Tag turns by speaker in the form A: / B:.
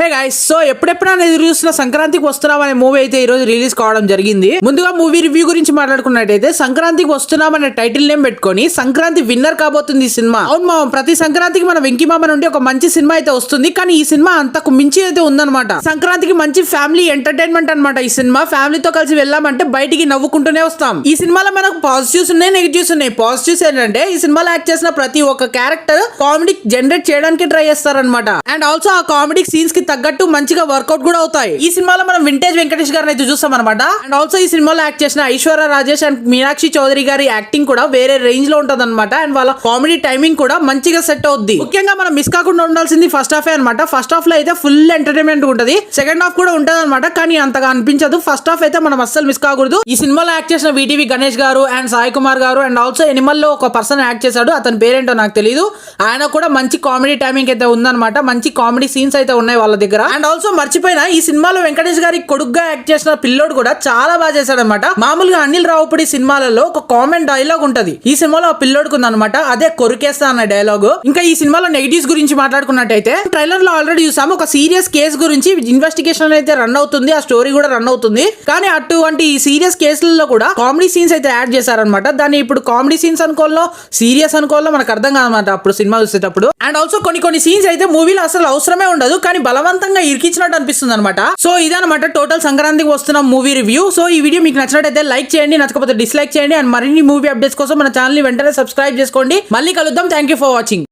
A: Hey guys, so ఎప్పుడెప్పుడు ఎదురు చూస్తున్న సంక్రాంతికి వస్తున్నాం అనే మూవీ అయితే ఈ రోజు రిలీజ్ కావడం జరిగింది. ముందుగా మూవీ రివ్యూ గురించి మాట్లాడుకున్నట్టయితే సంక్రాంతికి వస్తున్నాం అనే టైటిల్ నేమ్ పెట్టుకొని సంక్రాంతి విన్నర్ కాబోతుంది ఈ సినిమా. అవును మామ, ప్రతి సంక్రాంతికి మన వెంకీ మామ నుండి ఒక మంచి సినిమా అయితే వస్తుంది, కానీ ఈ సినిమా అంతకు మించి అయితే ఉందన్నమాట. సంక్రాంతికి మంచి ఫ్యామిలీ ఎంటర్టైన్మెంట్ అనమాట. ఈ సినిమా ఫ్యామిలీతో కలిసి వెళ్ళామంటే బయటికి నవ్వుకుంటూనే వస్తాం. ఈ సినిమాలో మనకు పాజిటివ్స్ ఉన్నాయి, నెగిటివ్స్ ఉన్నాయి. పాజిటివ్స్ ఏంటంటే ఈ సినిమాలో యాక్ట్ చేసిన ప్రతి ఒక్క క్యారెక్టర్ కామెడీ జనరేట్ చేయడానికి ట్రై చేస్తారనమాట. అండ్ ఆల్సో ఆ కామెడీ సీన్స్ కి తగ్గట్టు మంచిగా వర్కౌట్ కూడా అవుతాయి. ఈ సినిమాలో మనం వింటేజ్ వెంకటేష్ గారిని అయితే చూస్తాం అనమాట. అండ్ ఆల్సో ఈ సినిమాలో యాక్ట్ చేసిన ఐశ్వర్య రాజేష్ అండ్ మీనాక్షి చౌదరి గారి యాక్టింగ్ కూడా వేరే రేంజ్ లో ఉంటది అనమాట. అండ్ వాళ్ళ కామెడీ టైమింగ్ కూడా మంచిగా సెట్ అవుద్ది. ముఖ్యంగా మనం మిస్ కాకుండా ఉండాల్సింది ఫస్ట్ హాఫ్ అనమాట. ఫస్ట్ హాఫ్ లో అయితే ఫుల్ ఎంటర్టైన్మెంట్ ఉంటది, సెకండ్ హాఫ్ కూడా ఉంటది అనమాట, కానీ అంతగా అనిపించదు. ఫస్ట్ హాఫ్ అయితే మనం అస్సలు మిస్ కాకూడదు. ఈ సినిమాలో యాక్ట్ చేసిన వీటీవీ గణేష్ గారు అండ్ సాయి కుమార్ గారు అండ్ ఆల్సో ఎనిమల్ లో ఒక పర్సన్ యాక్ట్ చేశాడు, అతని పేరేంటో నాకు తెలియదు. ఆయన కూడా మంచి కామెడీ టైమింగ్ అయితే ఉందన్నమాట. మంచి కామెడీ సీన్స్ అయితే ఉన్నాయి వాళ్ళ దగ్గర. అండ్ ఆల్సో మర్చిపోయినా, ఈ సినిమాలో వెంకటేష్ గారి కొడుకుగా యాక్ట్ చేసిన పిల్లోడు కూడా చాలా బాగా చేశాడు అనమాట. మామూలుగా అనిల్ రావుపూడి సినిమాలలో ఒక కామన్ డైలాగ్ ఉంటది, ఈ సినిమాలో ఆ పిల్లోడుకు ఉందన్నమాట. అదే కొరికేస్తా అన్న డైలాగ్. ఇంకా ఈ సినిమాలో నెగిటివ్స్ గురించి మాట్లాడుకున్నట్టయితే ట్రైలర్ లో ఆల్రెడీ చూసాము, ఒక సీరియస్ కేసు గురించి ఇన్వెస్టిగేషన్ అయితే రన్ అవుతుంది, ఆ స్టోరీ కూడా రన్ అవుతుంది. కానీ అటువంటి సీరియస్ కేసులలో కూడా కామెడీ సీన్స్ అయితే యాడ్ చేశారనమాట. దాన్ని ఇప్పుడు కామెడీ సీన్స్ అనుకోవాలో సీరియస్ అనుకోవాలో మనకు అర్థం కాదన్నమాట అప్పుడు సినిమా చూసేటప్పుడు. అండ్ ఆల్సో కొన్ని సీన్స్ అయితే మూవీలో అసలు అవసరమే ఉండదు, కానీ బలవంతంగా ఇరికించినట్టు అనిపిస్తుంది అనమాట. సో ఇదనమాట టోటల్ సంక్రాంతికి వస్తున్న మూవీ రివ్యూ. సో ఈ వీడియో మీకు నచ్చినట్టయితే లైక్ చేయండి, నచ్చకపోతే డిస్లైక్ చేయండి. అండ్ మరిన్ని మూవీ అప్డేట్స్ కోసం మన ఛానల్ ని వెంటనే సబ్స్క్రైబ్ చేసుకోండి. మళ్ళీ కలుద్దాం. Thank you for watching.